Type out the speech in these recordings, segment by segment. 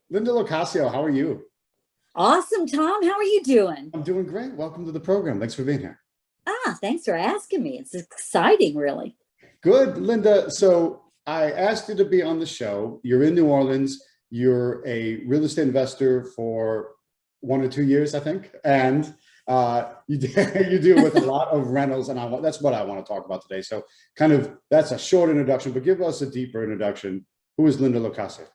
Linda Locasio, how are you? Awesome, Tom. How are you doing? I'm doing great. Welcome to the program. Thanks for being here. Thanks for asking me. It's exciting, really. Good, Linda. So I asked you to be on the show. You're in New Orleans. You're a real estate investor for 1 or 2 years, I think, and you deal with a lot of rentals, and that's what I want to talk about today. So, kind of that's a short introduction, but give us a deeper introduction. Who is Linda Locasio?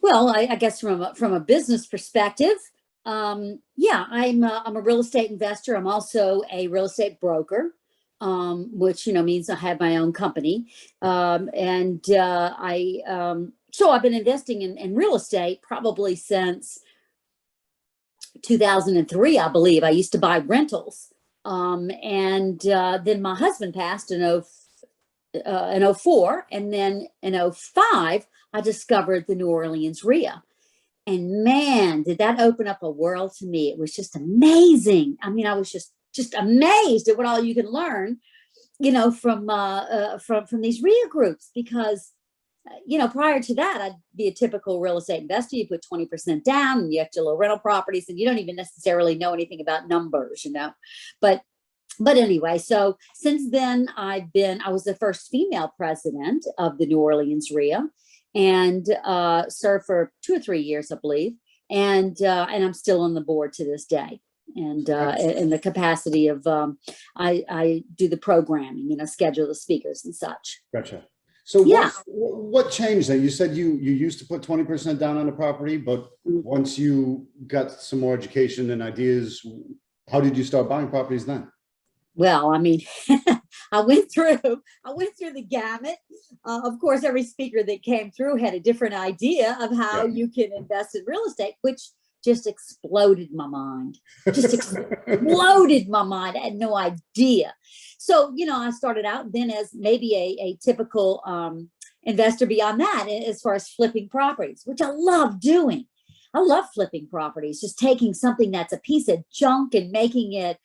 Well, I guess from a business perspective, yeah, I'm a real estate investor. I'm also a real estate broker, which means I have my own company, and so I've been investing in real estate probably since 2003, I believe. I used to buy rentals, and then my husband passed in '04, and then in '05 I discovered the New Orleans RIA. And man, did that open up a world to me. It was just amazing. I mean, I was just amazed at what all you can learn, from these RIA groups, because prior to that, I'd be a typical real estate investor. You put 20% down and you have your little rental properties, and you don't even necessarily know anything about numbers. But anyway, so since then I was the first female president of the New Orleans RIA, and served for 2 or 3 years, I believe, and I'm still on the board to this day. And in the capacity of I do the programming, schedule the speakers and such. Gotcha. So Yeah. what changed then? You said you used to put 20% down on the property, but once you got some more education and ideas, how did you start buying properties then? Well, I mean, I went through the gamut. Of course, every speaker that came through had a different idea of how Yeah. you can invest in real estate, which just exploded my mind. Just exploded my mind. I had no idea. So, I started out then as maybe a typical investor beyond that, as far as flipping properties, which I love doing. I love flipping properties, just taking something that's a piece of junk and making it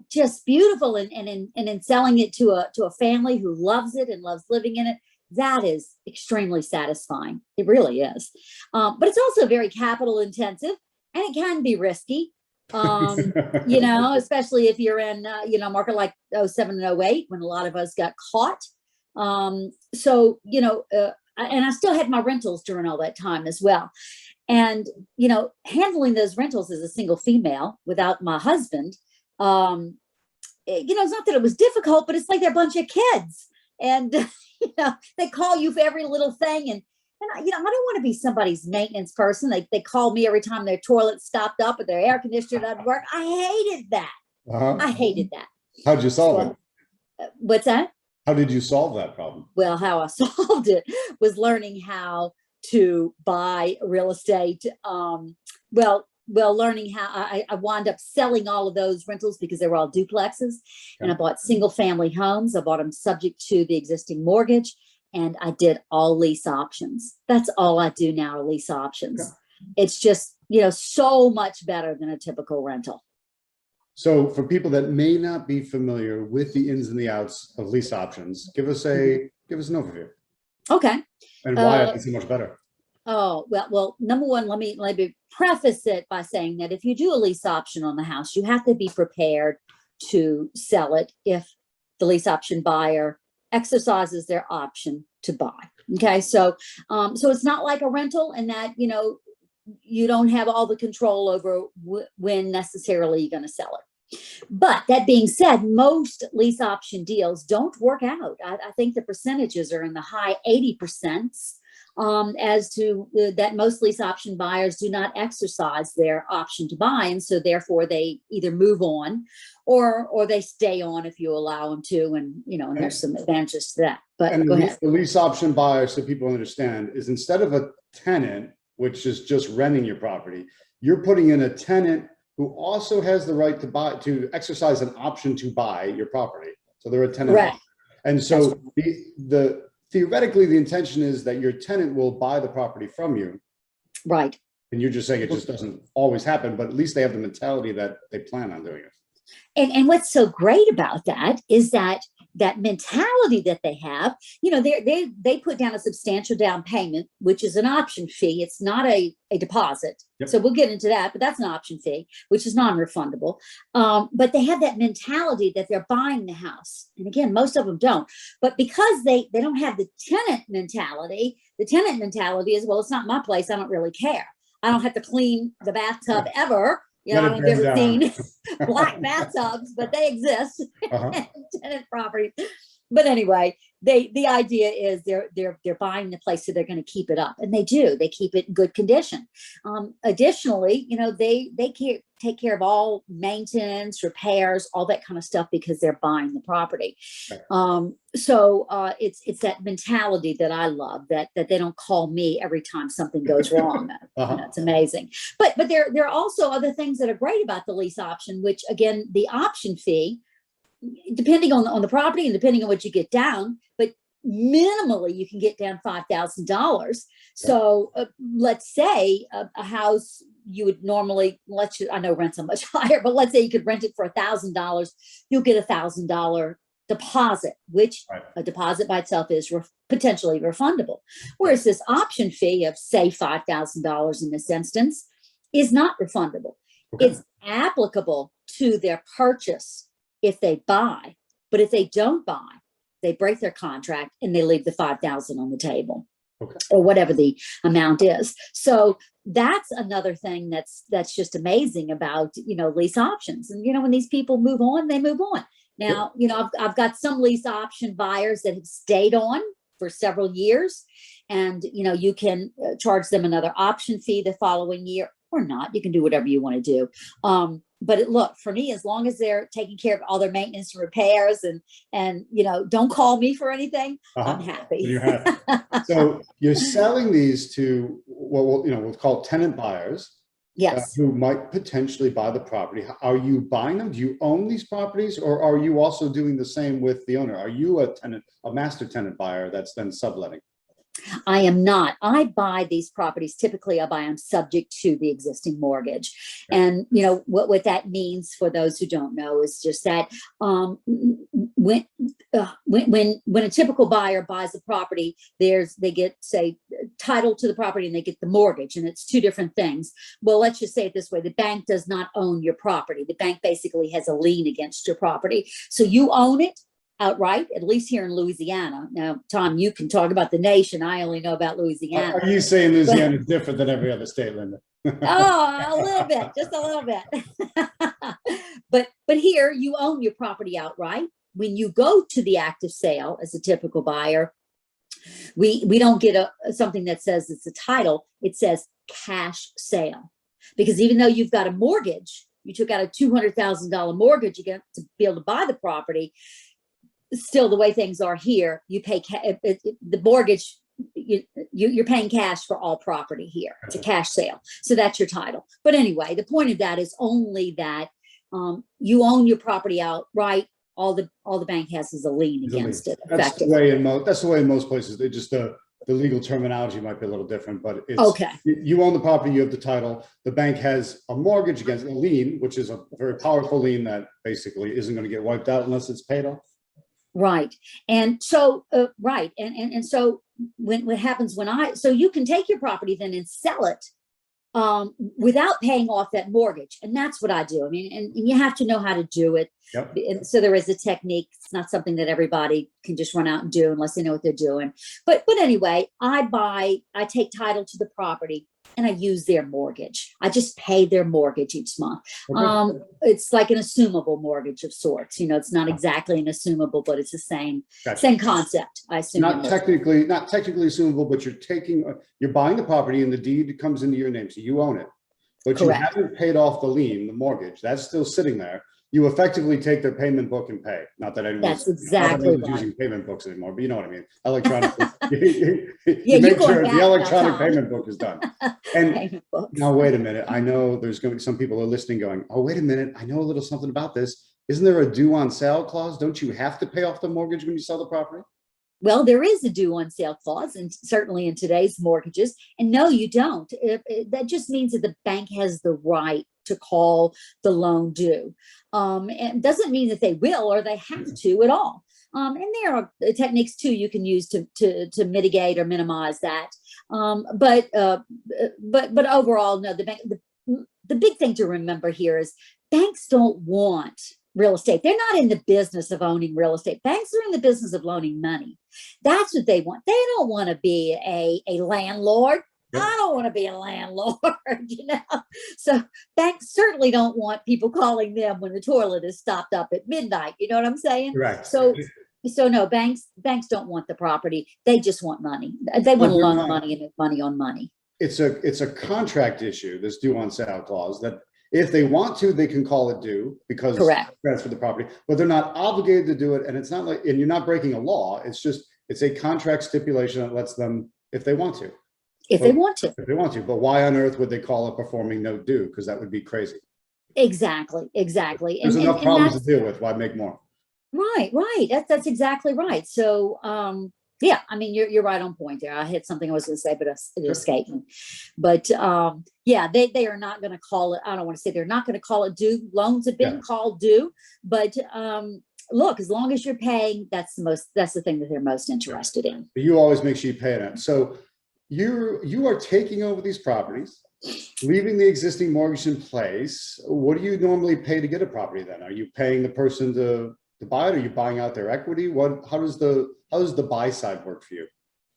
just beautiful, and selling it to a family who loves it and loves living in it. That is extremely satisfying. It really is. But it's also very capital intensive, and it can be risky. Especially if you're in a market like '07 and '08, when a lot of us got caught. And I still had my rentals during all that time as well. And handling those rentals as a single female without my husband, it's not that it was difficult, but it's like they're a bunch of kids, and they call you for every little thing. And I don't want to be somebody's maintenance person. They call me every time their toilet stopped up or their air conditioner doesn't work. I hated that. I hated that. How did you solve it? What's that? How did you solve that problem? Well, how I solved it was learning how to buy real estate. Learning how I wound up selling all of those rentals because they were all duplexes, and I bought single family homes. I bought them subject to the existing mortgage, and I did all lease options. That's all I do now, are lease options. Yeah. It's just, so much better than a typical rental. So for people that may not be familiar with the ins and the outs of lease options, give us an overview. Okay. And why it's so much better. Oh, well, number one, let me preface it by saying that if you do a lease option on the house, you have to be prepared to sell it if the lease option buyer exercises their option to buy. Okay. So it's not like a rental, in that, you don't have all the control over when necessarily you're going to sell it. But that being said, most lease option deals don't work out. I think the percentages are in the high 80%, as to that most lease option buyers do not exercise their option to buy. And so therefore they either move on or they stay on if you allow them to. And there's some advantages to that. But go ahead. The lease option buyer, so people understand, is instead of a tenant, which is just renting your property, you're putting in a tenant who also has the right to exercise an option to buy your property. So they're a tenant. Right. And so theoretically, the intention is that your tenant will buy the property from you. Right. And you're just saying it just doesn't always happen, but at least they have the mentality that they plan on doing it. And what's so great about that is that that mentality that they have, they put down a substantial down payment, which is an option fee. It's not a deposit. Yep. So we'll get into that, but that's an option fee, which is non-refundable. But they have that mentality that they're buying the house. And again, most of them don't. But because they don't have the tenant mentality is, well, it's not my place. I don't really care. I don't have to clean the bathtub ever. I don't know if you've ever seen black bathtubs, but they exist in tenant properties. But anyway, the idea is they're buying the place, so they're going to keep it up, and they do. They keep it in good condition. Additionally, they take care of all maintenance, repairs, all that kind of stuff because they're buying the property. So it's that mentality that I love, that they don't call me every time something goes wrong. That's amazing. But there are also other things that are great about the lease option, which again, the option fee, depending on the property and depending on what you get down, but minimally you can get down $5,000. So let's say a house you would normally I know rent's so much higher, but let's say you could rent it for $1,000, you'll get $1,000 deposit, which a deposit by itself is potentially refundable. Whereas this option fee of say $5,000 in this instance is not refundable. It's applicable to their purchase if they buy, but if they don't buy, they break their contract and they leave the $5,000 on the table, or whatever the amount is. So that's another thing that's just amazing about lease options. And when these people move on, they move on. Now I've got some lease option buyers that have stayed on for several years, and you can charge them another option fee the following year or not. You can do whatever you want to do. But look, for me, as long as they're taking care of all their maintenance and repairs and don't call me for anything, I'm happy. You're happy. So you're selling these to we'll call tenant buyers. Yes. Who might potentially buy the property. Are you buying them? Do you own these properties, or are you also doing the same with the owner? Are you a master tenant buyer that's then subletting? I am not. I buy these properties. Typically, I buy them subject to the existing mortgage. And, what that means for those who don't know is just that when a typical buyer buys a property, they get, say, title to the property and they get the mortgage, and it's two different things. Well, let's just say it this way. The bank does not own your property. The bank basically has a lien against your property. So you own it outright, at least here in Louisiana. Now, Tom, you can talk about the nation. I only know about Louisiana. Are you saying Louisiana is different than every other state, Linda? A little bit, just a little bit. But here you own your property outright. When you go to the active sale as a typical buyer, we don't get something that says it's a title. It says cash sale, because even though you've got a mortgage, you took out a $200,000 mortgage again to be able to buy the property. Still, the way things are here, you pay the mortgage. You're paying cash for all property here. It's a cash sale, so that's your title. But anyway, the point of that is only that you own your property outright. All the bank has is a lien against it. That's the way in most places. They just the legal terminology might be a little different, but it's you own the property, you have the title. The bank has a mortgage against a lien, which is a very powerful lien that basically isn't going to get wiped out unless it's paid off. Right. And so, And so what happens so you can take your property then and sell it without paying off that mortgage. And that's what I do. I mean, and you have to know how to do it. Yep. And so there is a technique. It's not something that everybody can just run out and do unless they know what they're doing. But anyway, I take title to the property and I use their mortgage. I just pay their mortgage each month. It's like an assumable mortgage of sorts. It's not exactly an assumable, but it's the same concept. I assume not technically assumable, but you're buying the property and the deed comes into your name, so you own it. But you haven't paid off the lien, the mortgage. That's still sitting there. You effectively take their payment book and pay. Not that anyone's using payment books anymore, but you know what I mean. Electronic. You make sure the electronic payment book is done. And now, wait a minute. I know there's going to be some people who are listening going, oh, wait a minute. I know a little something about this. Isn't there a due on sale clause? Don't you have to pay off the mortgage when you sell the property? Well, there is a due on sale clause, and certainly in today's mortgages. And no, you don't. That just means that the bank has the right to call the loan due. And doesn't mean that they will or they have to at all. And there are techniques too you can use to mitigate or minimize that. But overall, no. The big thing to remember here is banks don't want real estate. They're not in the business of owning real estate. Banks are in the business of loaning money. That's what they want. They don't want to be a landlord. Yep. I don't want to be a landlord, So banks certainly don't want people calling them when the toilet is stopped up at midnight. You know what I'm saying? Correct. So no, banks don't want the property. They just want money. They want to loan money and make money on money. It's a contract issue, this due on sale clause, that if they want to, they can call it due because transfer the property, but they're not obligated to do it. And it's not like, and you're not breaking a law. It's a contract stipulation that lets them, if they want to. If they want to, but why on earth would they call a performing note due? Because that would be crazy. Exactly. There's enough problems to deal with. Why make more? Right. That's exactly right. So, yeah, I mean, you're right on point there. I had something I was going to say, but it escaped me. But yeah, they are not going to call it. I don't want to say they're not going to call it due. Loans have been called due, but look, as long as you're paying, that's the thing that they're most interested in. But you always make sure you pay it. So you are taking over these properties, leaving the existing mortgage in place. What do you normally pay to get a property then? Are you paying the person to buy it? Are you buying out their equity? How does the buy side work for you?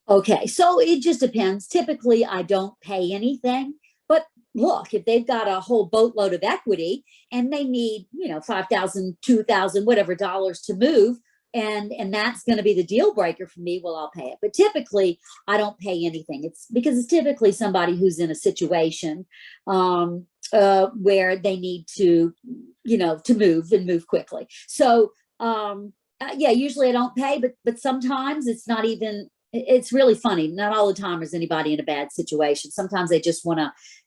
Okay, so it just depends. Typically, I don't pay anything. But look, if they've got a whole boatload of equity and they need, $5,000, $2,000, whatever dollars to move, and that's going to be the deal breaker for me, well, I'll pay it. But typically, I don't pay anything. It's because it's typically somebody who's in a situation where they need to, to move quickly. So, yeah, usually I don't pay, but sometimes it's not even. It's really funny. Not all the time is anybody in a bad situation. Sometimes they just want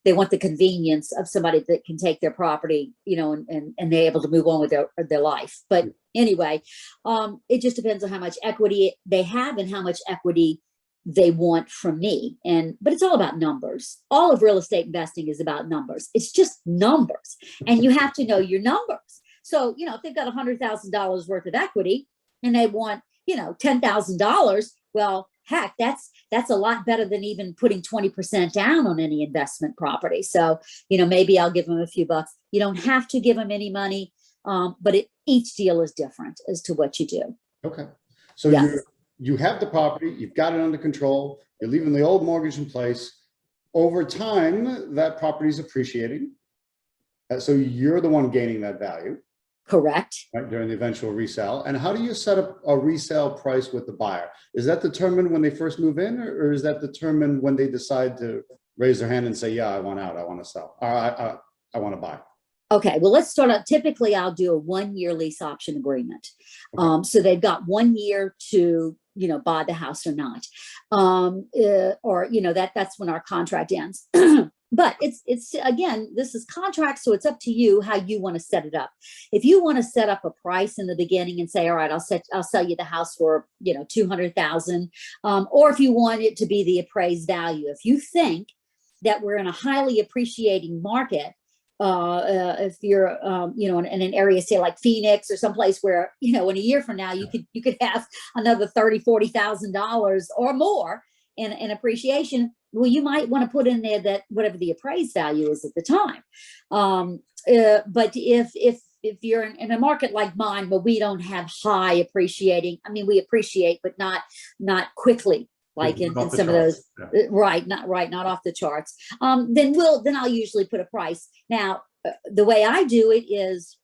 the convenience of somebody that can take their property, and they're able to move on with their life. But anyway, it just depends on how much equity they have and how much equity they want from me. But it's all about numbers. All of real estate investing is about numbers. It's just numbers, and you have to know your numbers. So, if they've got $100,000 worth of equity and they want, $10,000, well, heck, that's a lot better than even putting 20% down on any investment property. So, maybe I'll give them a few bucks. You don't have to give them any money, but each deal is different as to what you do. Okay. So you have the property, you've got it under control, you're leaving the old mortgage in place. Over time, that property is appreciating. So you're the one gaining that value. Correct. Right, during the eventual resale. And how do you set up a resale price with the buyer? Is that determined when they first move in, or is that determined when they decide to raise their hand and say, yeah, I want out, I want to sell, or I want to buy? Okay, well, let's start out. Typically, I'll do a 1-year lease option agreement. Okay. So they've got 1 year to, buy the house or not. That's when our contract ends. But it's again, this is contract, so it's up to you how you want to set it up. If you want to set up a price in the beginning and say, all right, I'll sell you the house for $200,000, or if you want it to be the appraised value. If you think that we're in a highly appreciating market, if you're in an area, say like Phoenix or someplace where in a year from now you could have another $30,000-$40,000 or more in appreciation. Well, you might want to put in there that whatever the appraised value is at the time. But if you're in a market like mine where we don't have high appreciating, I mean, we appreciate, but not quickly, like in some of those, not off the charts. Then I'll usually put a price. Now, the way I do it is,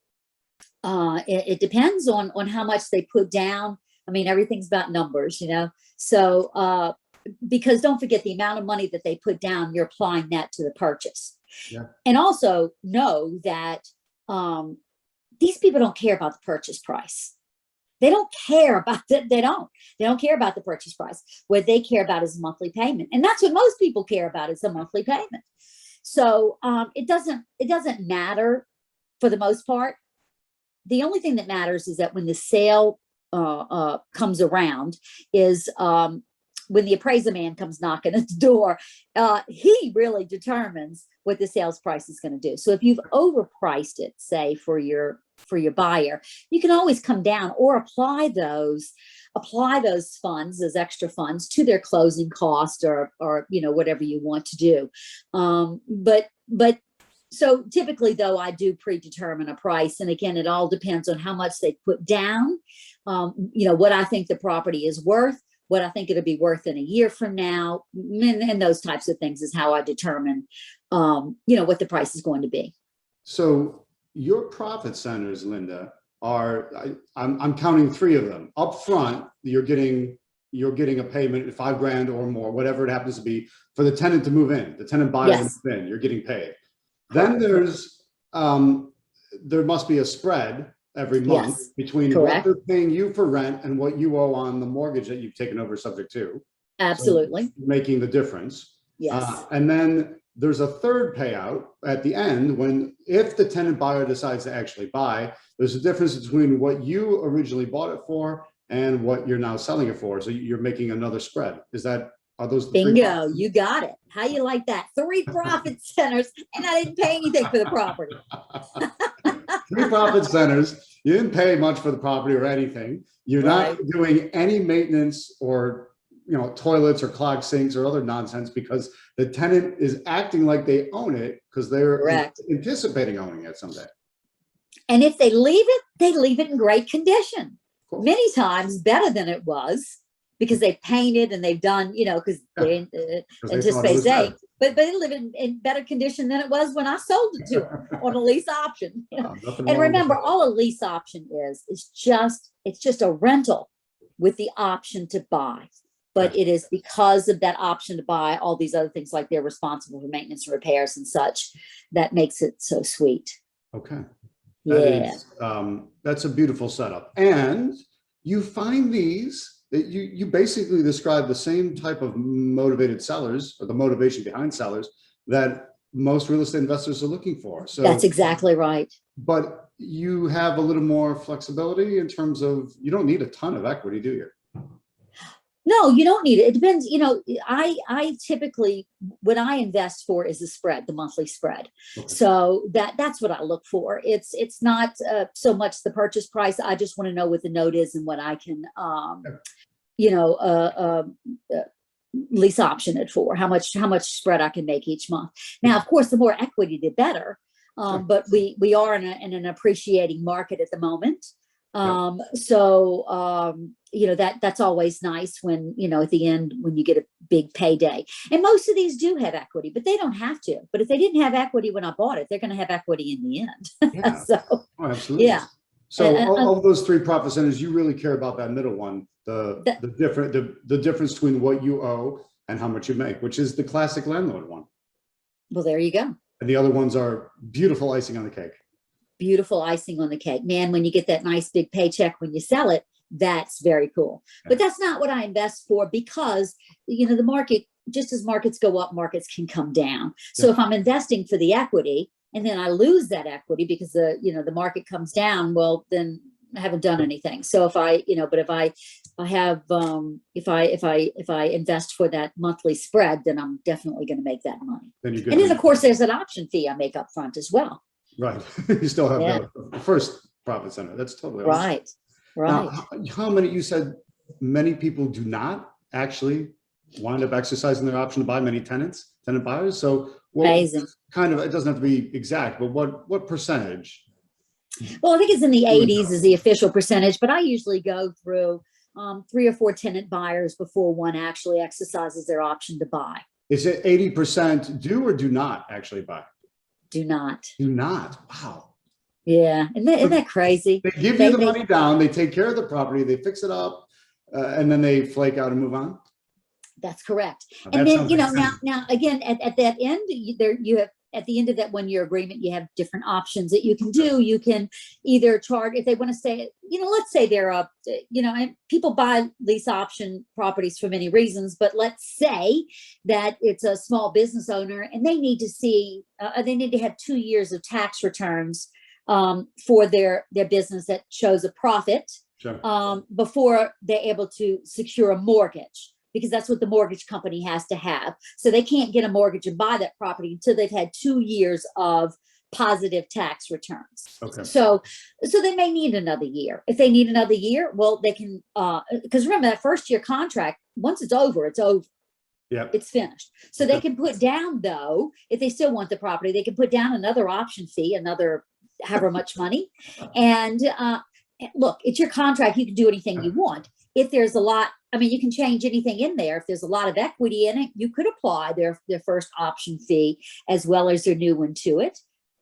it depends on how much they put down. I mean, everything's about numbers, So, because don't forget the amount of money that they put down, you're applying that to the purchase. Yeah. And also know that these people don't care about the purchase price. They don't care about it. They don't care about the purchase price. What they care about is monthly payment. And that's what most people care about, is the monthly payment. So it doesn't matter for the most part. The only thing that matters is that when the sale comes around is when the appraiser man comes knocking at the door, he really determines what the sales price is going to do. So if you've overpriced it, say for your for your buyer, you can always come down or apply those funds, those extra funds, to their closing cost, or whatever you want to do. But so typically, though, I do predetermine a price, and again, it all depends on how much they put down, what I think the property is worth, what I think it'll be worth in a year from now, and those types of things is how I determine, what the price is going to be. So your profit centers, Linda, are, I'm counting 3 of them. Up front, you're getting a payment, $5,000 or more, whatever it happens to be, for the tenant to move in, the tenant buyer to move in, you're getting paid. Then there's, there must be a spread every month between what they're paying you for rent and what you owe on the mortgage that you've taken over subject to. Absolutely. So making the difference. Yes. And then there's a third payout at the end if the tenant buyer decides to actually buy, there's a difference between what you originally bought it for and what you're now selling it for. So you're making another spread. Are those the bingo? You got it. How you like that? 3 profit centers, and I didn't pay anything for the property. 3 profit centers. You didn't pay much for the property or anything. You're not doing any maintenance or toilets or clogged sinks or other nonsense, because the tenant is acting like they own it because they're anticipating owning it someday. And if they leave it in great condition. Cool. Many times better than it was, because they painted and they've done, because they anticipate staying. But they live in better condition than it was when I sold it to them on a lease option. And remember, all a lease option is it's just a rental with the option to buy. But it is because of that option to buy, all these other things, like they're responsible for maintenance and repairs and such, that makes it so sweet. Okay. That's a beautiful setup. And you find these, you basically describe the same type of motivated sellers, or the motivation behind sellers, that most real estate investors are looking for. So that's exactly right. But you have a little more flexibility in terms of, you don't need a ton of equity, do you? No, you don't need it. It depends. I typically, what I invest for is the spread, the monthly spread. Okay. So that's what I look for. It's not so much the purchase price. I just want to know what the note is and what I can, lease option it for, how much spread I can make each month. Now, of course, the more equity, the better. But we are in an appreciating market at the moment. That's always nice when, at the end, when you get a big payday. And most of these do have equity, but they don't have to. But if they didn't have equity when I bought it, they're going to have equity in the end. Absolutely. Yeah. So of those 3 profit centers, you really care about that middle one, the difference between what you owe and how much you make, which is the classic landlord one. Well, there you go. And the other ones are beautiful icing on the cake. Beautiful icing on the cake. Man, when you get that nice big paycheck when you sell it, that's very cool. Yeah. But that's not what I invest for, because, the market, just as markets go up, markets can come down. So if I'm investing for the equity and then I lose that equity because the market comes down, well, then I haven't done anything. So if I invest for that monthly spread, then I'm definitely going to make that money. And then of course there's an option fee I make up front as well. Right. You still have the first profit center. That's totally awesome. Right. Now, how many, you said many people do not actually wind up exercising their option to buy, many tenant buyers. So amazing. Kind of, it doesn't have to be exact, but what percentage? Well, I think it's in the 80s is the official percentage, but I usually go through 3 or 4 tenant buyers before one actually exercises their option to buy. Is it 80% do or do not actually buy? Do not. Wow. Yeah. Isn't that crazy? They give you the money down, they take care of the property, they fix it up, and then they flake out and move on. That's correct. And then, now again, at that end, you have, at the end of that 1-year agreement, you have different options that you can do. You can either charge, if they want to say, let's say they're people buy lease option properties for many reasons, but let's say that it's a small business owner and they need to see, they need to have 2 years of tax returns for their business that shows a profit before they're able to secure a mortgage, because that's what the mortgage company has to have. So they can't get a mortgage and buy that property until they've had 2 years of positive tax returns. Okay. So they may need another year. If they need another year, well, they can, because remember that first year contract, once it's over, it's over. Yeah. It's finished. So they can put down, though, if they still want the property, they can put down another option fee, another however much money. And look, it's your contract. You can do anything you want. If there's a lot, I mean, you can change anything in there. If there's a lot of equity in it, you could apply their first option fee as well as their new one to it.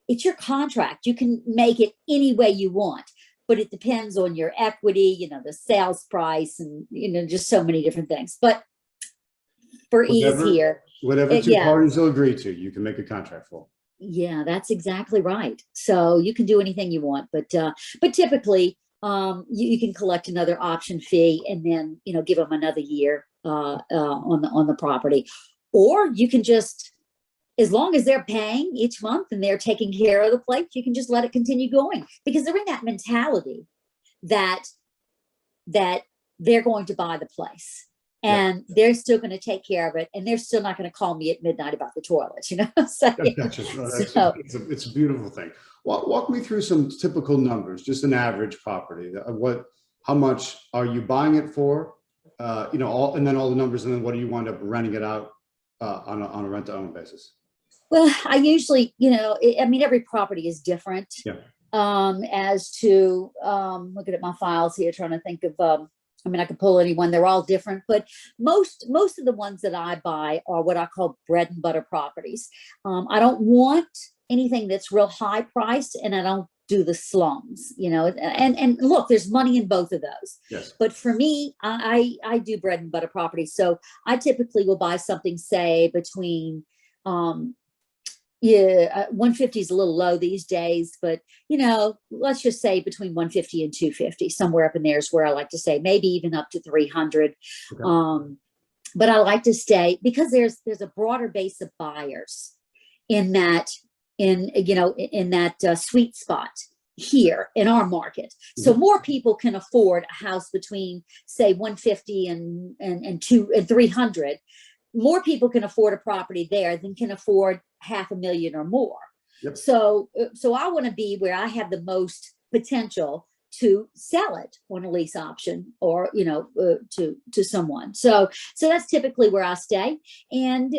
It's your contract. You can make it any way you want, but it depends on your equity, you know, the sales price, and, you know, just so many different things. But for ease here, whatever two parties will agree to, you can make a contract for. Yeah, that's exactly right. So you can do anything you want, but typically you can collect another option fee and then, you know, give them another year on the property, or you can just, as long as they're paying each month and they're taking care of the place, you can just let it continue going, because they're in that mentality that they're going to buy the place. And they're still going to take care of it, and they're still not going to call me at midnight about the toilet, you know. So, it's a beautiful thing. Walk me through some typical numbers, just an average property. How much are you buying it for? You know, and then all the numbers, and then what do you wind up renting it out on a rent to own basis? Well, I usually, you know, I mean, every property is different. Yeah. As to looking at my files here, trying to think of. I mean, I could pull anyone, they're all different, but most of the ones that I buy are what I call bread and butter properties. I don't want anything that's real high priced, and I don't do the slums, you know, and look, there's money in both of those. Yes. But for me, I do bread and butter properties. So I typically will buy something, say, between, 150 is a little low these days, but, you know, let's just say between 150 and 250, somewhere up in there is where I like to say, maybe even up to 300. Okay. But I like to stay, because there's a broader base of buyers in that sweet spot here in our market. So more people can afford a house between, say, 150 and 300. More people can afford a property there than can afford $500,000 or more. Yep. So I want to be where I have the most potential to sell it on a lease option, or, you know, to someone. So that's typically where I stay. And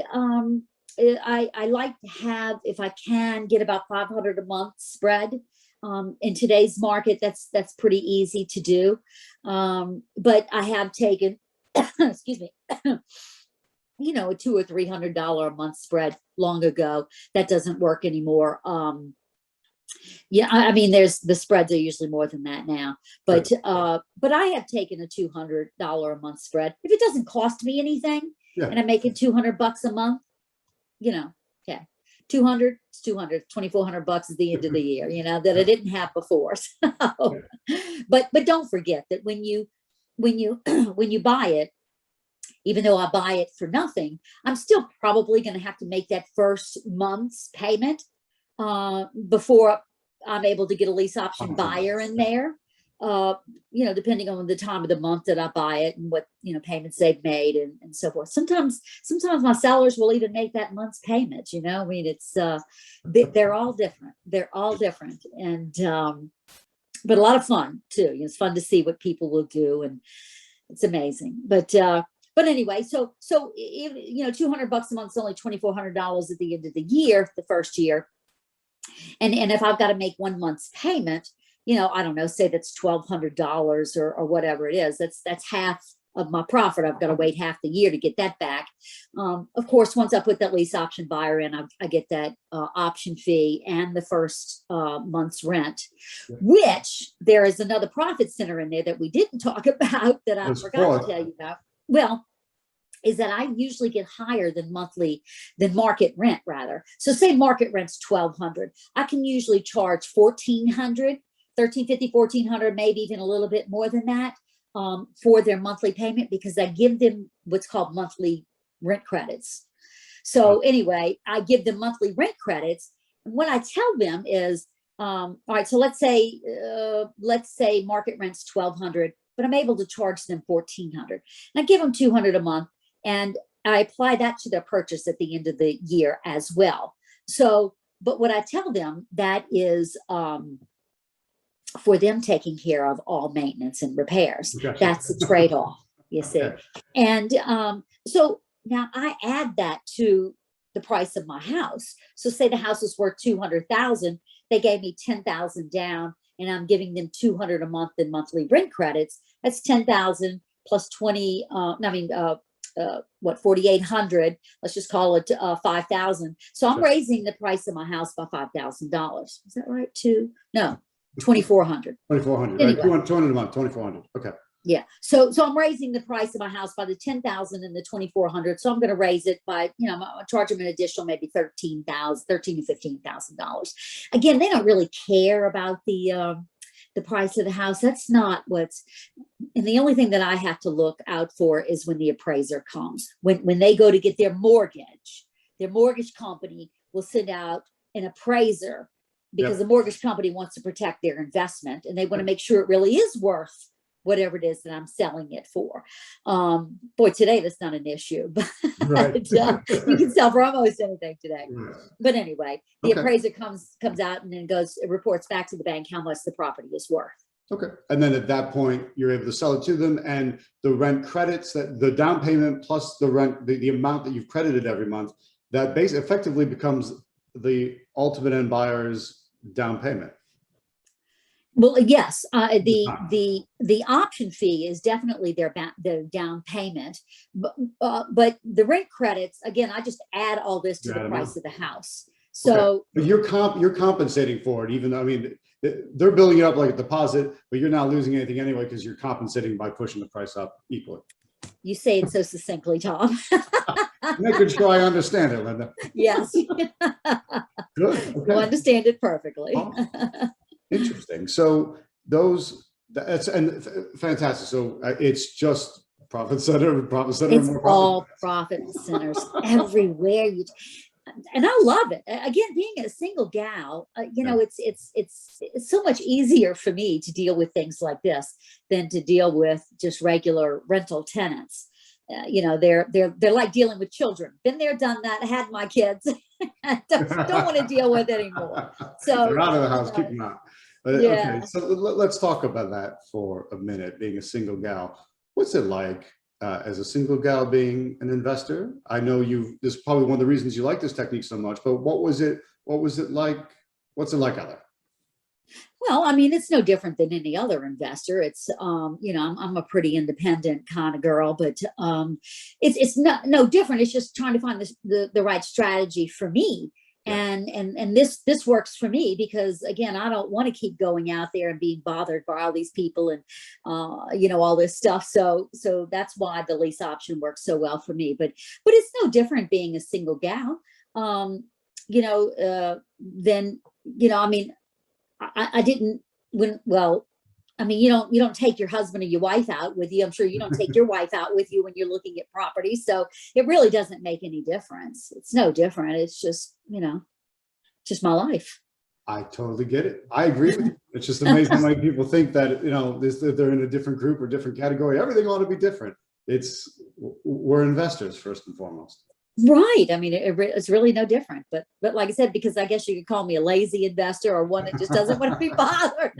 I like to have, if I can, get about 500 a month spread. In today's market, that's pretty easy to do. But I have taken, excuse me, you know, a $200 or $300 a month spread long ago. That doesn't work anymore. Yeah, I mean, the spreads are usually more than that now, but I have taken a $200 a month spread. If it doesn't cost me anything, and I'm making $200 a month, you know, okay, 200, it's 200, $2,400 at the end of the year, you know, that I didn't have before. So, but don't forget that when you buy it, even though I buy it for nothing, I'm still probably going to have to make that first month's payment before I'm able to get a lease option buyer in there. You know, depending on the time of the month that I buy it and what, you know, payments they've made and so forth. Sometimes my sellers will even make that month's payment, you know. I mean, it's they're all different. They're all different. And but a lot of fun too. You know, it's fun to see what people will do, and it's amazing. But anyway, so you know, $200 a month is only $2,400 at the end of the year, the first year. And if I've got to make 1 month's payment, you know, I don't know, say that's $1,200 or whatever it is, that's half of my profit. I've got to wait half the year to get that back. Of course, once I put that lease option buyer in, I get that option fee and the first month's rent, which there is another profit center in there that we didn't talk about that I forgot to tell you about. Well, is that I usually get higher than market rent, rather. So say market rent's $1,200. I can usually charge $1,400, $1,350, $1,400, maybe even a little bit more than that for their monthly payment, because I give them what's called monthly rent credits. So anyway, I give them monthly rent credits. And what I tell them is, all right, so let's say market rent's $1,200, but I'm able to charge them $1,400. And I give them $200 a month, and I apply that to their purchase at the end of the year as well. So but what I tell them, that is for them taking care of all maintenance and repairs. Gotcha. That's a trade-off, you see. Okay. And so now I add that to the price of my house. So say the house is worth 200,000, they gave me 10,000 down, and I'm giving them 200 a month in monthly rent credits. That's 10,000 plus 20. 4,800. Let's just call it 5,000. So I'm Sure. raising the price of my house by $5,000. Is that right? No, 2,400. 2,400. Anyway. Right? 200 a month. 2,400. Okay. Yeah. So I'm raising the price of my house by the 10,000 and the 2,400. So I'm going to raise it by, I'm going to charge them an additional maybe $13,000 to $15,000. Again, they don't really care about the price of the house. That's not and the only thing that I have to look out for is when the appraiser comes. When they go to get their mortgage company will send out an appraiser because the mortgage company wants to protect their investment, and they want to make sure it really is worth whatever it is that I'm selling it for. Boy, today that's not an issue, but Right. you can sell for almost anything today. Right. But anyway, the appraiser comes out and then reports back to the bank how much the property is worth. Okay. And then at that point, you're able to sell it to them, and the rent credits, that the down payment plus the rent, the amount that you've credited every month, that effectively becomes the ultimate end buyer's down payment. Well, yes, the option fee is definitely their down payment, but the rent credits, again, I just add all this to the price of the house. So but you're compensating for it, even though, I mean, they're building it up like a deposit, but you're not losing anything anyway because you're compensating by pushing the price up equally. You say it so succinctly, Tom. Making sure I understand it, Linda. Yes. Good. Okay. You'll understand it perfectly. Interesting. So that's fantastic. So it's just profit center. It's all profit centers everywhere. And I love it. Again, being a single gal, it's so much easier for me to deal with things like this than to deal with just regular rental tenants. They're like dealing with children. Been there, done that. Had my kids. don't want to deal with anymore. So they're out of the house. Keep them out. But, yeah. Okay, so let's talk about that for a minute. Being a single gal, what's it like as a single gal being an investor? I know this is probably one of the reasons you like this technique so much. But what was it like? What's it like out there? Well, I mean, it's no different than any other investor. It's, I'm a pretty independent kind of girl, but it's no different. It's just trying to find the right strategy for me. Yeah. And this works for me because, again, I don't want to keep going out there and being bothered by all these people and, all this stuff. So that's why the lease option works so well for me. But it's no different being a single gal, I didn't you don't take your husband or your wife out with you. I'm sure you don't take your wife out with you when you're looking at property. So it really doesn't make any difference. It's no different. It's just, just my life. I totally get it. I agree with you. It's just amazing how many people think that, they're in a different group or different category. Everything ought to be different. We're investors first and foremost. Right. I mean, it's really no different. But like I said, because I guess you could call me a lazy investor or one that just doesn't want to be bothered.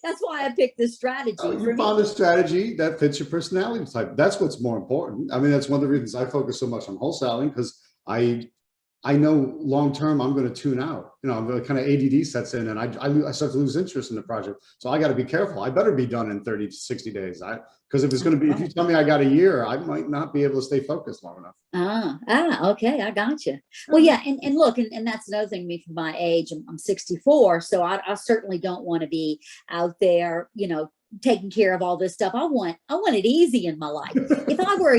That's why I picked this strategy. You found a strategy that fits your personality type. That's what's more important. I mean, that's one of the reasons I focus so much on wholesaling, because I know long-term I'm going to tune out. I'm going to kind of ADD sets in, and I start to lose interest in the project. So I got to be careful. I better be done in 30 to 60 days. Because if you tell me I got a year, I might not be able to stay focused long enough. Okay. I got you. Well, yeah. And look, and that's another thing, me for my age, I'm 64. So I certainly don't want to be out there, taking care of all this stuff. I want it easy in my life. If I were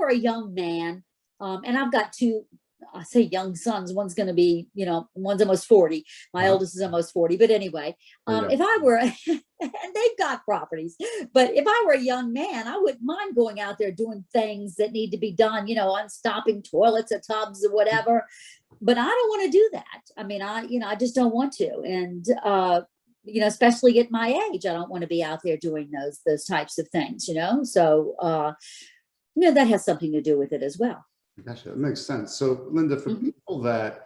a young man, and I've got two, I say young sons, one's going to be, one's almost 40. My oldest is almost 40. But anyway, if I were, and they've got properties, but if I were a young man, I wouldn't mind going out there doing things that need to be done, unstopping toilets or tubs or whatever. But I don't want to do that. I mean, I just don't want to. And, especially at my age, I don't want to be out there doing those types of things, So, that has something to do with it as well. Gotcha. That makes sense. So, Linda, for people that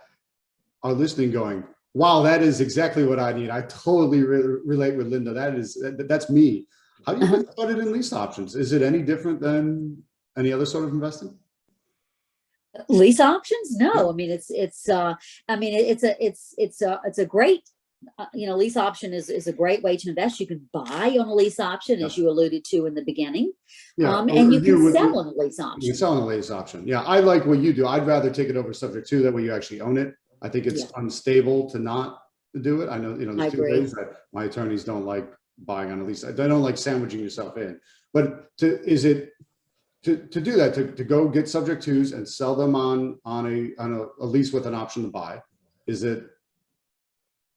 are listening going, wow, that is exactly what I need. I totally relate with Linda. That's me. How do you get started in lease options? Is it any different than any other sort of investing? Lease options? Yeah. No, I mean, it's a great, lease option is a great way to invest. You can buy on a lease option, as you alluded to in the beginning. Yeah. And you can sell on a lease You option. can sell on a lease option. Yeah. I like what you do. I'd rather take it over subject to, that way you actually own it. I think it's unstable to not do it. I know, there's two ways that my attorneys don't like buying on a lease. They don't like sandwiching yourself in, but to do that, to go get subject twos and sell them on a lease with an option to buy, I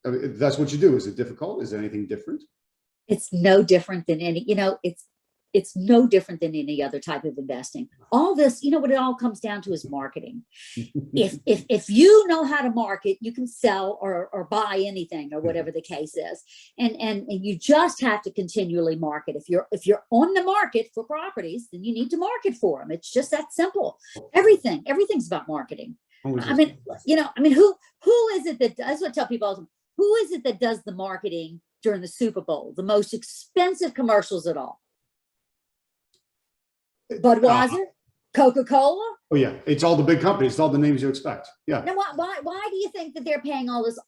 mean, that's what you do. Is it difficult? Is there anything different? It's no different than it's no different than any other type of investing. All this, what it all comes down to is marketing. If you know how to market, you can sell or buy anything or whatever the case is. And you just have to continually market. If you're on the market for properties, then you need to market for them. It's just that simple. Everything's about marketing. Who is it that does what I tell people all the time? Who is it that does the marketing during the Super Bowl? The most expensive commercials at all. Budweiser, Coca-Cola. Oh yeah, it's all the big companies, it's all the names you expect. Yeah. Now, why do you think that they're paying all this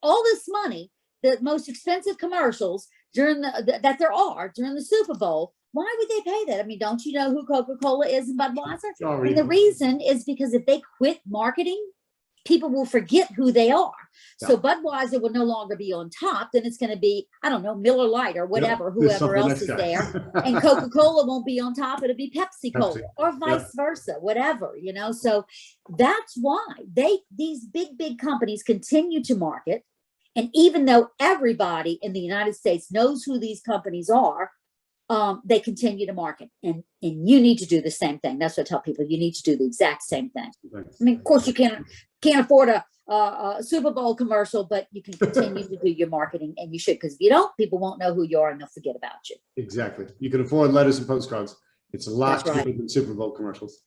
money? The most expensive commercials during that there are during the Super Bowl. Why would they pay that? I mean, don't you know who Coca-Cola is and Budweiser? And the reason is because if they quit marketing, people will forget who they are. So Budweiser will no longer be on top. Then it's going to be, I don't know, Miller Lite or whatever, whoever else is there. And Coca-Cola won't be on top. It'll be Pepsi-Cola or vice versa, whatever, So that's why these big companies continue to market. And even though everybody in the United States knows who these companies are, they continue to market, and you need to do the same thing. That's what I tell people. You need to do the exact same thing. I mean, of course, you can't afford a Super Bowl commercial, but you can continue to do your marketing, and you should, because if you don't, people won't know who you are and they'll forget about you. Exactly. You can afford letters and postcards. It's a lot cheaper than Super Bowl commercials.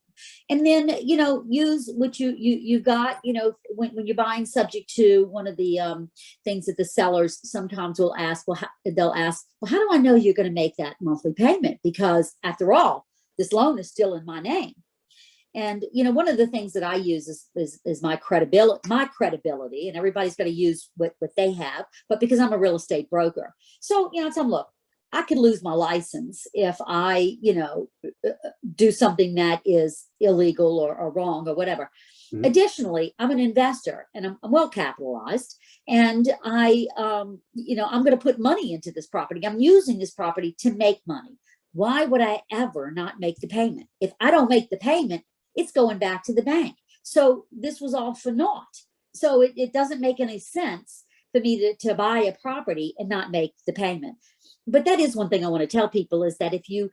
And then, use what you got, when you're buying subject to. One of the things that the sellers sometimes will ask, they'll ask, well, how do I know you're going to make that monthly payment? Because after all, this loan is still in my name. And, one of the things that I use is my credibility, and everybody's going to use what they have, but because I'm a real estate broker. So, I tell them, look, I could lose my license if I, do something that is illegal or wrong or whatever. Mm-hmm. Additionally, I'm an investor and I'm well capitalized, and I'm going to put money into this property. I'm using this property to make money. Why would I ever not make the payment? If I don't make the payment, it's going back to the bank. So this was all for naught. So it doesn't make any sense for me to buy a property and not make the payment. But that is one thing I want to tell people, is that if you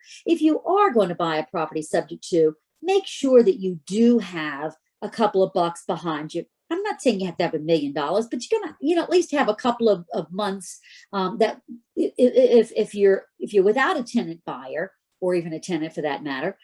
are going to buy a property subject to, make sure that you do have a couple of bucks behind you. I'm not saying you have to have $1 million, but you're gonna, at least have a couple of months that if you're without a tenant buyer, or even a tenant for that matter,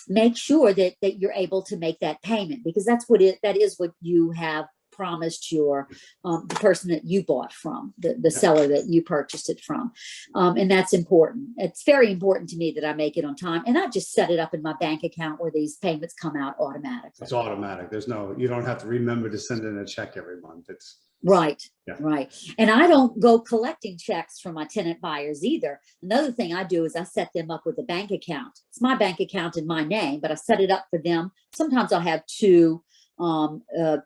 make sure that you're able to make that payment, because that is what you have promised your the person that you bought from, the seller that you purchased it from, and that's important. It's very important to me that I make it on time, and I just set it up in my bank account where these payments come out automatically. It's automatic. You don't have to remember to send in a check every month. It's right. And I don't go collecting checks from my tenant buyers either. Another thing I do is I set them up with a bank account. It's my bank account in my name, but I set it up for them. Sometimes I'll have two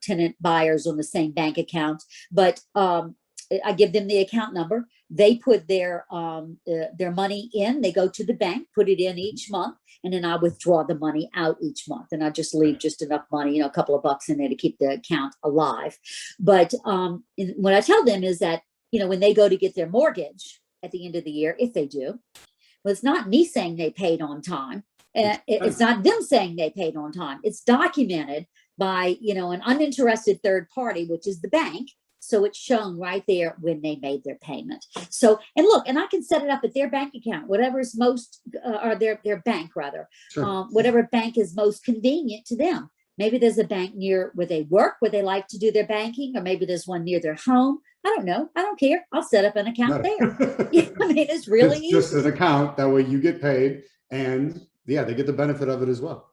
tenant buyers on the same bank account, but I give them the account number. They put their money in. They go to the bank, put it in each month, and then I withdraw the money out each month. And I just leave just enough money, a couple of bucks in there to keep the account alive. But what I tell them is that, when they go to get their mortgage at the end of the year, if they do, well, it's not me saying they paid on time. It's not them saying they paid on time. It's documented by, an uninterested third party, which is the bank. So it's shown right there when they made their payment. So, and look, and I can set it up at their bank account, whatever is most, or their bank rather, sure. Whatever bank is most convenient to them. Maybe there's a bank near where they work, where they like to do their banking, or maybe there's one near their home. I don't know. I don't care. I'll set up an account there. Yeah, I mean, it's really It's just easy. an account, that way you get paid, and yeah, they get the benefit of it as well.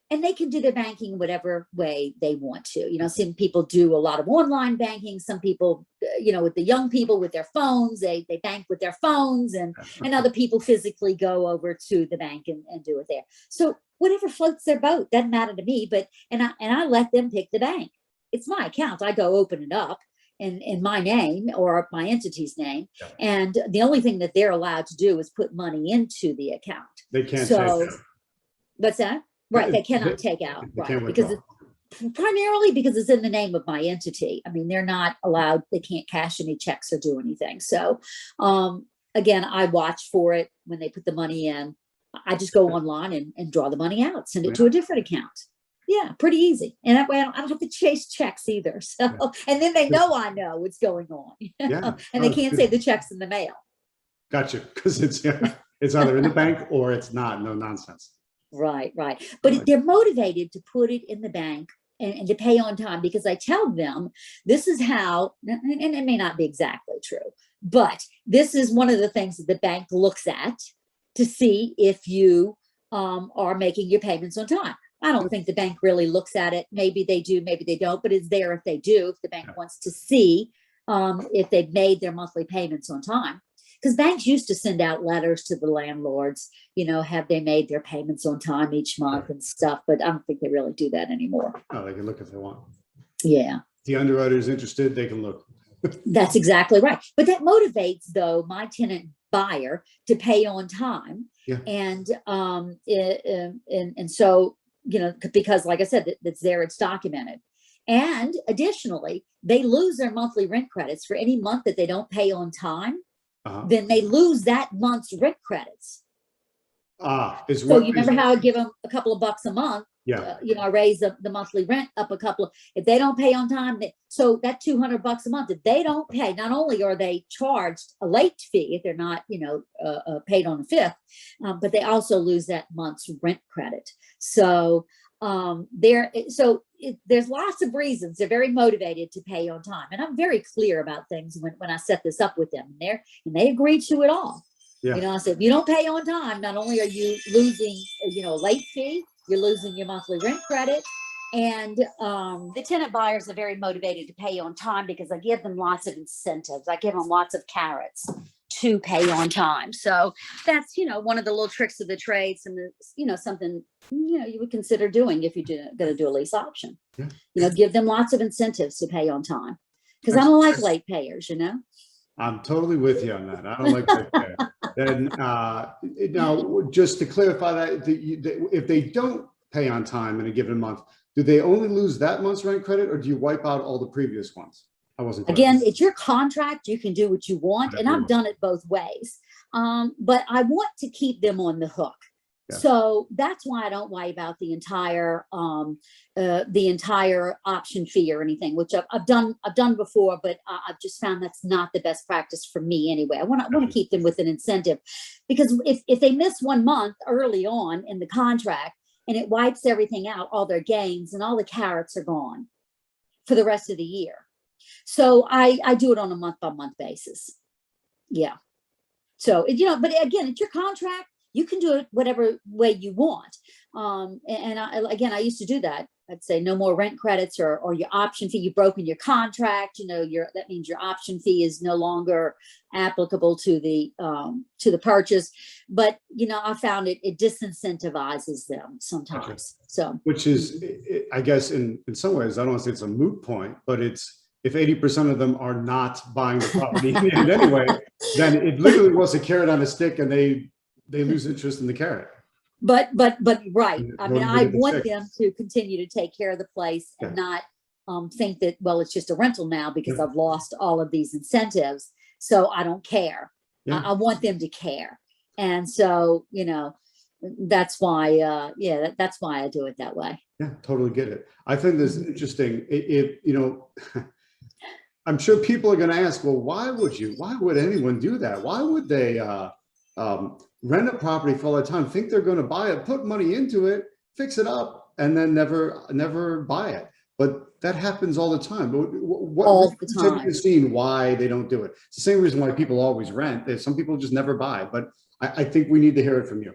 And they can do their banking whatever way they want to. Some people do a lot of online banking. Some people, with the young people with their phones, they bank with their phones, and other people physically go over to the bank and do it there. So whatever floats their boat, doesn't matter to me. But I let them pick the bank. It's my account. I go open it up in my name or my entity's name. Yeah. And the only thing that they're allowed to do is put money into the account. They can't So take it. what's that? Right, they cannot take out, They right, can't because withdraw. primarily because it's in the name of my entity. I mean, they're not allowed, they can't cash any checks or do anything. So, again, I watch for it when they put the money in. I just go online and draw the money out, send it to a different account. Yeah, pretty easy. And that way I don't have to chase checks either. So, and then they know I know what's going on, Yeah. and they can't say the check's in the mail. Gotcha, because it's either in the bank or it's not. No nonsense. Right. But they're motivated to put it in the bank and to pay on time, because I tell them this is how, and it may not be exactly true, but this is one of the things that the bank looks at to see if you are making your payments on time. I don't think the bank really looks at it. Maybe they do, maybe they don't, but it's there if they do, if the bank wants to see if they've made their monthly payments on time. Because banks used to send out letters to the landlords, have they made their payments on time each month and stuff, but I don't think they really do that anymore. Oh, they can look if they want. Yeah. If the underwriter is interested, they can look. That's exactly right. But that motivates, though, my tenant buyer to pay on time. Yeah. And so, because like I said, it's there, it's documented. And additionally, they lose their monthly rent credits for any month that they don't pay on time. Then they lose that month's rent credits. So you remember how I give them a couple of bucks a month? Yeah. I raise the monthly rent up a couple of, if they don't pay on time, so that $200 a month, if they don't pay, not only are they charged a late fee if they're not, paid on the 5th, but they also lose that month's rent credit. So there's lots of reasons. They're very motivated to pay on time, and I'm very clear about things when I set this up with them, and they agree to it all. Yeah. I said, if you don't pay on time, not only are you losing, a late fee, you're losing your monthly rent credit. And the tenant buyers are very motivated to pay on time because I give them lots of incentives. I give them lots of carrots to pay on time. So that's, one of the little tricks of the trade, something, you would consider doing if you're going to do a lease option. Yeah. Give them lots of incentives to pay on time, because I don't like late payers, I'm totally with you on that. I don't like late payers. And now, just to clarify that, if they don't pay on time in a given month, do they only lose that month's rent credit, or do you wipe out all the previous ones? I wasn't clear. Again, it's your contract. You can do what you want. And I've done it both ways. But I want to keep them on the hook. Yeah. So that's why I don't wipe out the entire option fee or anything, which I've done before, but I've just found that's not the best practice for me anyway. I want to keep them with an incentive, because if they miss 1 month early on in the contract and it wipes everything out, all their gains and all the carrots are gone for the rest of the year. So I do it on a month-by-month basis. Yeah. So, but again, it's your contract. You can do it whatever way you want. I used to do that. I'd say no more rent credits or your option fee. You've broken your contract. That means your option fee is no longer applicable to the purchase. But I found it disincentivizes them sometimes. Okay. So, which is, I guess, in some ways, I don't want to say it's a moot point, but it's, if 80% of them are not buying the property in any way, then it literally was a carrot on a stick, and they lose interest in the carrot. But right. I mean, I want them to continue to take care of the place and not think that, well, it's just a rental now because I've lost all of these incentives, so I don't care. I want them to care. And so, that's why, that's why I do it that way. Yeah, totally get it. I think this is interesting. I'm sure people are going to ask, well, why would anyone do that? Why would they rent a property for all the time, think they're going to buy it, put money into it, fix it up, and then never buy it. But that happens all the time. But All the reasons have you time. seen why they don't do it? It's the same reason why people always rent. There's some people just never buy, but I think we need to hear it from you.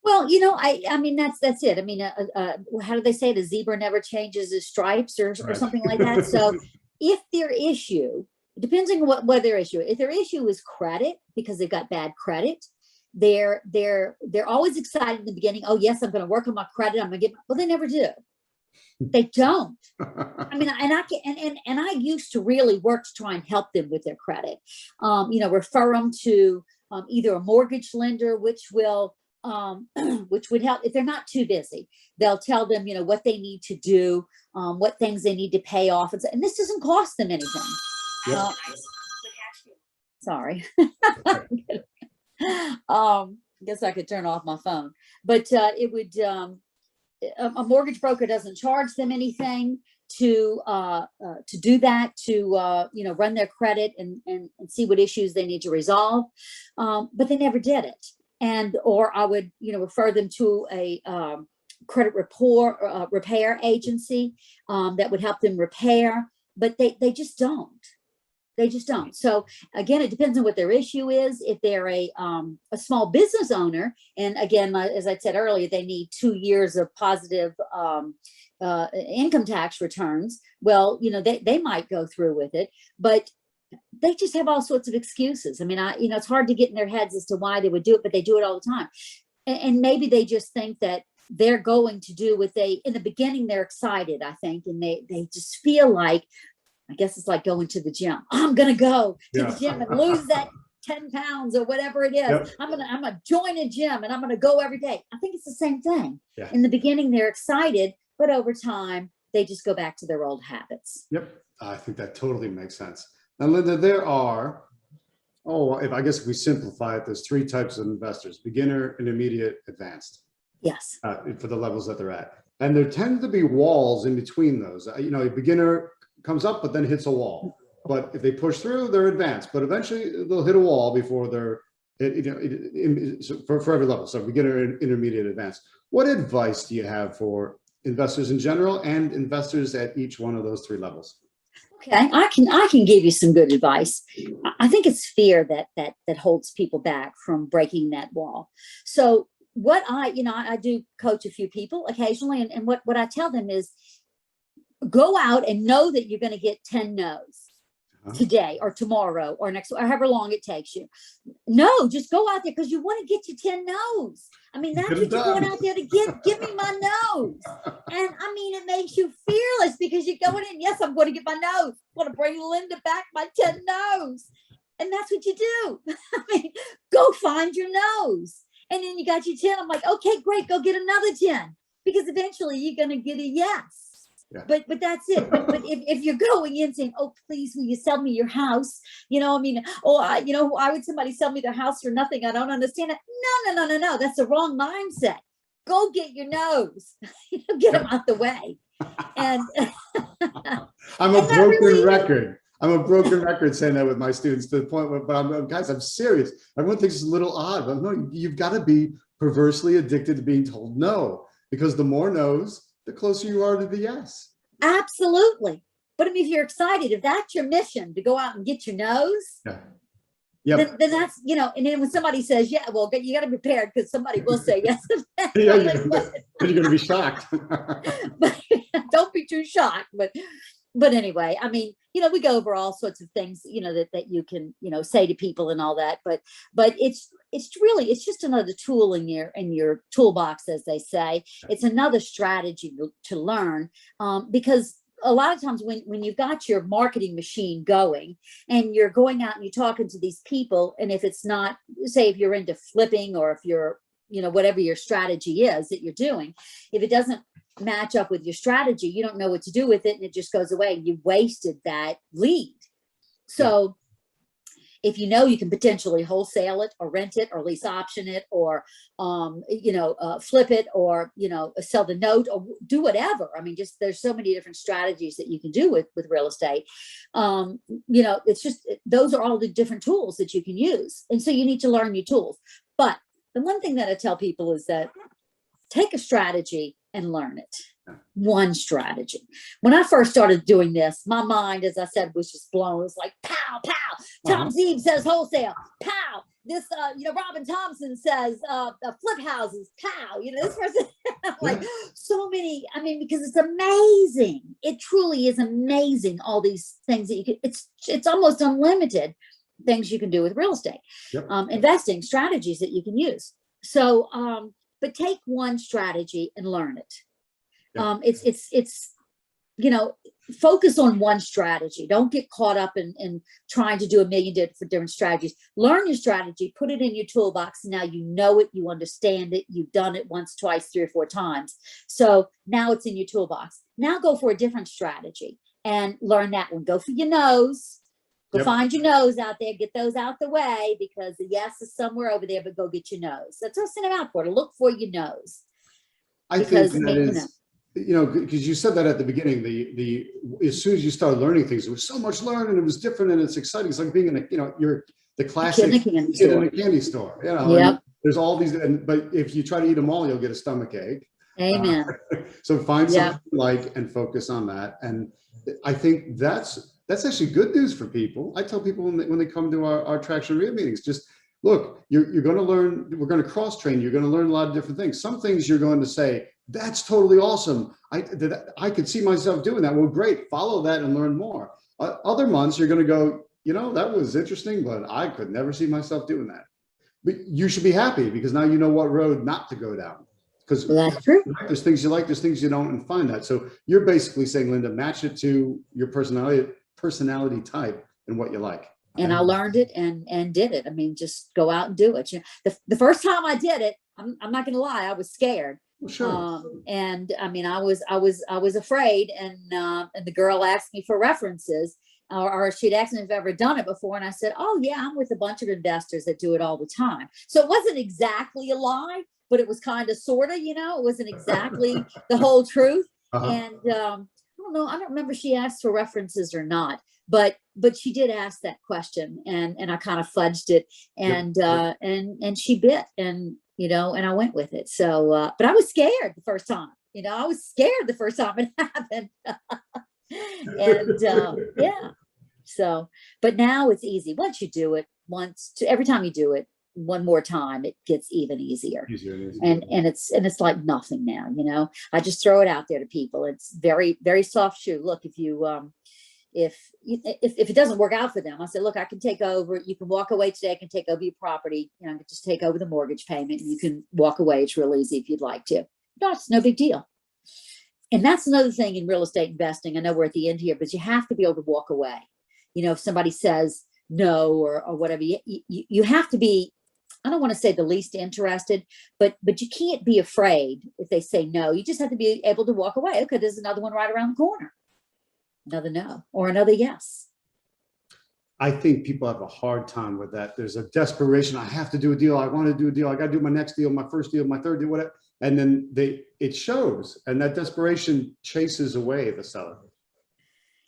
Well, I mean, that's it. I mean, how do they say it? A zebra never changes its stripes or Right. something like that. So if their issue, depending on what their issue, if their issue is credit because they've got bad credit, they're always excited in the beginning. Oh yes, I'm going to work on my credit. I'm going to get, well, they never do. They don't. I mean, and I can, and I used to really work to try and help them with their credit. Refer them to either a mortgage lender, which will which would help if they're not too busy. They'll tell them, what they need to do, what things they need to pay off, and this doesn't cost them anything. Yep. Sorry. Guess I could turn off my phone, but it would. A mortgage broker doesn't charge them anything to do that, to run their credit and see what issues they need to resolve, but they never did it. Or I would refer them to a credit repair agency that would help them repair, but they just don't. They just don't. So again, it depends on what their issue is. If they're a small business owner, and again, as I said earlier, they need 2 years of positive income tax returns. Well, they might go through with it, but they just have all sorts of excuses. I mean, it's hard to get in their heads as to why they would do it, but they do it all the time. And maybe they just think that they're going to do what in the beginning, they're excited, I think, and they just feel like, I guess it's like going to the gym. I'm going to go to the gym and lose that 10 pounds or whatever it is. Yep. I'm going to join a gym and I'm going to go every day. I think it's the same thing. Yeah. In the beginning, they're excited, but over time, they just go back to their old habits. Yep. I think that totally makes sense. Now, Linda, there are, if we simplify it, there's 3 types of investors: beginner, intermediate, advanced. Yes. For the levels that they're at. And there tend to be walls in between those. A beginner comes up, but then hits a wall. But if they push through, they're advanced. But eventually, they'll hit a wall before they're, for every level. So beginner, intermediate, advanced. What advice do you have for investors in general and investors at each one of those 3 levels? Okay, I can give you some good advice. I think it's fear that holds people back from breaking that wall. So what I do coach a few people occasionally, and what I tell them is, go out and know that you're going to get 10 no's today or tomorrow or next, or however long it takes you. No, just go out there because you want to get your 10 no's. I mean, that's what you're going out there to get. Give me my no's. And I mean, it makes you fearless because you're going in, yes, I'm going to get my no's. I'm going to bring Linda back my 10 no's. And that's what you do. I mean, go find your no's. And then you got your 10. I'm like, okay, great, go get another 10. Because eventually you're going to get a yes. Yeah. But that's it. But if you're going in saying, oh, please, will you sell me your house? Why would somebody sell me their house for nothing? I don't understand it. No. That's the wrong mindset. Go get your nose. Get them out the way. And I'm a broken record. I'm a broken record saying that with my students to the point where, but I'm serious. Everyone thinks it's a little odd, but no, you've got to be perversely addicted to being told no, because the more no's, the closer you are to the yes. Absolutely. But I mean, if you're excited, if that's your mission to go out and get your nose, then that's, and then when somebody says, yeah, well, you got to be prepared because somebody will say yes. You're going to be shocked. But don't be too shocked. But anyway, I mean, we go over all sorts of things, that you can, say to people and all that. But it's just another tool in your toolbox, as they say. It's another strategy to learn, because a lot of times when you've got your marketing machine going and you're going out and you're talking to these people, and if it's not, say, if you're into flipping or if you're, whatever your strategy is that you're doing, if it doesn't match up with your strategy, you don't know what to do with it, and it just goes away. You wasted that lead. So if you can potentially wholesale it or rent it or lease option it or flip it or sell the note or do whatever. I mean, just there's so many different strategies that you can do with real estate. It's just those are all the different tools that you can use, and so you need to learn new tools. But the one thing that I tell people is that take a strategy and learn it. One strategy. When I first started doing this, my mind, as I said, was just blown. It was like, pow, pow. Tom Zeeb says wholesale. Pow. This, Robin Thompson says flip houses. Pow. This person, like so many. I mean, because it's amazing. It truly is amazing. All these things that you can. It's almost unlimited things you can do with real estate, investing strategies that you can use. So, but take one strategy and learn it. It's focus on one strategy. Don't get caught up in trying to do a million different strategies. Learn your strategy, put it in your toolbox. Now you know it, you understand it, you've done it once, twice, 3 or 4 times. So now it's in your toolbox. Now go for a different strategy and learn that one. Go for your no's. Go find your no's out there, get those out the way, because the yes is somewhere over there, but go get your no's. That's what I sent them out for, to look for your no's. I think that is, because you said that at the beginning, as soon as you started learning things, there was so much learning, it was different and it's exciting. It's like being in you're the classic kid in a candy store, there's all these, but if you try to eat them all, you'll get a stomach ache. Amen. So find something you like and focus on that. And I think that's actually good news for people. I tell people when they come to our Traction Real meetings, just look, you're going to learn, we're going to cross train, you're going to learn a lot of different things. Some things you're going to say, that's totally awesome. I could see myself doing that. Well, great, follow that and learn more. Other months you're going to go, that was interesting, but I could never see myself doing that. But you should be happy because now you know what road not to go down. Because that's true. There's things you like, there's things you don't, and find that. So you're basically saying, Linda, match it to your personality type and what you like. And I learned it and did it. I mean, just go out and do it. The first time I did it, I'm not going to lie, I was scared. Well, sure. And I mean, I was afraid. And the girl asked me for references, or she'd asked me if I've ever done it before. And I said, oh yeah, I'm with a bunch of investors that do it all the time. So it wasn't exactly a lie, but it was kind of, sort of, it wasn't exactly the whole truth. And I don't know, I don't remember if she asked for references or not, but she did ask that question, and I kind of fudged it, and she bit, and I went with it. So, but I was scared the first time. I was scared the first time it happened. And so, but now it's easy. Once you do it every time you do it one more time, it gets even easier. And it's like nothing now. I just throw it out there to people. It's very, very soft shoe. Look, if it doesn't work out for them, I say, look, I can take over. You can walk away today. I can take over your property. I can just take over the mortgage payment, and you can walk away. It's real easy if you'd like to. No, it's no big deal. And that's another thing in real estate investing. I know we're at the end here, but you have to be able to walk away. If somebody says no or whatever, you have to be, I don't want to say the least interested, but you can't be afraid if they say no. You just have to be able to walk away. Okay, there's another one right around the corner. Another no or another yes. I think people have a hard time with that. There's a desperation. I have to do a deal. I want to do a deal. I got to do my next deal, my first deal, my third deal, whatever. And then it shows, and that desperation chases away the seller.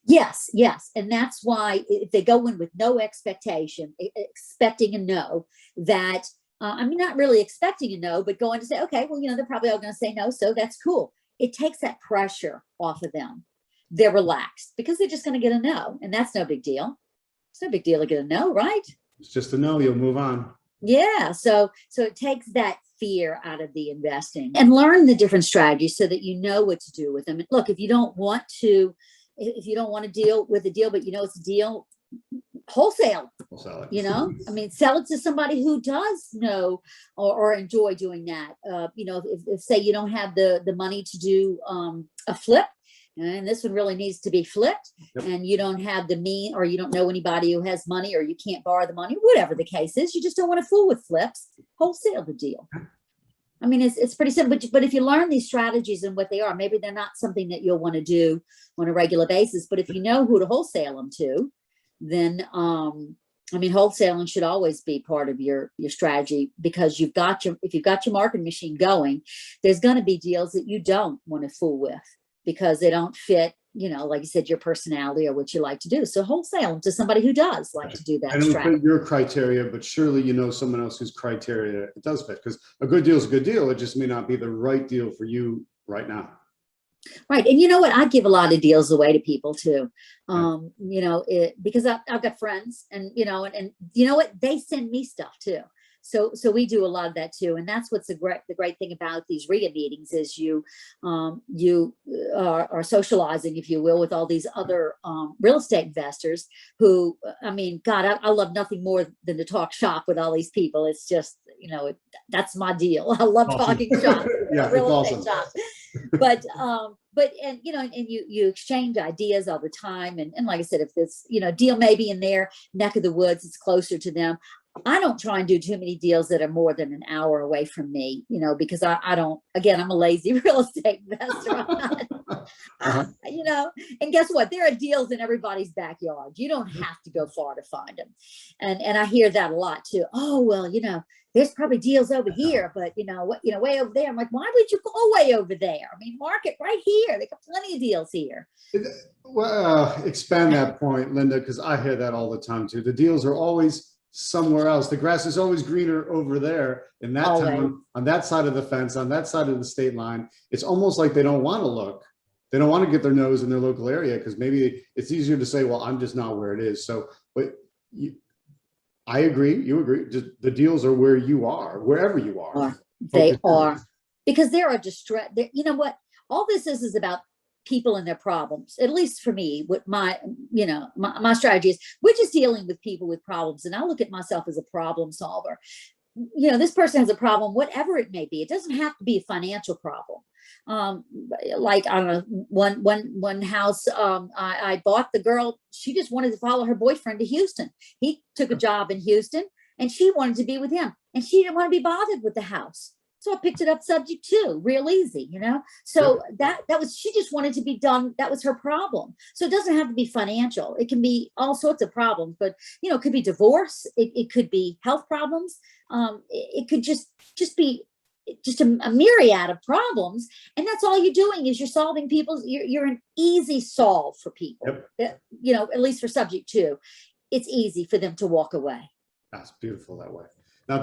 Yes. And that's why if they go in with no expectation, expecting a no, that not really expecting a no, but going to say, okay, well, they're probably all going to say no. So that's cool. It takes that pressure off of them. They're relaxed because they're just going to get a no. And that's no big deal. It's no big deal to get a no, right? It's just a no, you'll move on. Yeah. So it takes that fear out of the investing, and learn the different strategies so that you know what to do with them. And look, if you don't want to deal with a deal, but it's a deal, wholesale it. Sell it to somebody who does know or enjoy doing that. If say you don't have the money to do a flip, and this one really needs to be flipped, and you don't have the mean, or you don't know anybody who has money, or you can't borrow the money, whatever the case is, you just don't want to fool with flips, wholesale the deal. It's pretty simple, but if you learn these strategies and what they are, maybe they're not something that you'll want to do on a regular basis, but if you know who to wholesale them to, then, wholesaling should always be part of your strategy, because if you've got your marketing machine going, there's going to be deals that you don't want to fool with because they don't fit, like you said, your personality or what you like to do. So wholesale them to somebody who does like to do that. And it'll fit your criteria, but surely someone else whose criteria it does fit, because a good deal is a good deal. It just may not be the right deal for you right now. Right. And you know what? I give a lot of deals away to people too. Yeah. Because I've got friends and, and you know what? They send me stuff too. So we do a lot of that too. And that's what's the great thing about these RIA meetings is you are socializing, if you will, with all these other real estate investors who, I mean, God, I love nothing more than to talk shop with all these people. It's just, that's my deal. I love Awesome. talking shop, Yeah, it's real estate awesome. shop. And you exchange ideas all the time. And like I said, if this, deal may be in their neck of the woods, it's closer to them. I don't try and do too many deals that are more than an hour away from me, because I don't, again, I'm a lazy real estate investor. I'm not, and guess what? There are deals in everybody's backyard. You don't have to go far to find them. And I hear that a lot too. Oh, well, there's probably deals over here, but way over there. I'm like, why would you go way over there? I mean, market right here. They got plenty of deals here. Well, expand that point, Linda, because I hear that all the time too. The deals are always somewhere else. The grass is always greener over there in that town, on that side of the fence, on that side of the state line. It's almost like they don't want to look. They don't want to get their nose in their local area because maybe it's easier to say, well, I'm just not where it is. So, but I agree. You agree. Just the deals are where you are, wherever you are. They are, because there are distress. You know what? All this is about people and their problems. At least for me, what my strategy is, we're just dealing with people with problems. And I look at myself as a problem solver. This person has a problem, whatever it may be. It doesn't have to be a financial problem. Like I don't know, one house I bought, the girl, she just wanted to follow her boyfriend to Houston. He took a job in Houston and she wanted to be with him and she didn't want to be bothered with the house. So I picked it up subject to, real easy, So that was, she just wanted to be done. That was her problem. So it doesn't have to be financial. It can be all sorts of problems, but it could be divorce. It could be health problems. It could just be just a myriad of problems. And that's all you're doing is you're solving you're an easy solve for people, at least for subject to. It's easy for them to walk away. That's beautiful that way. Now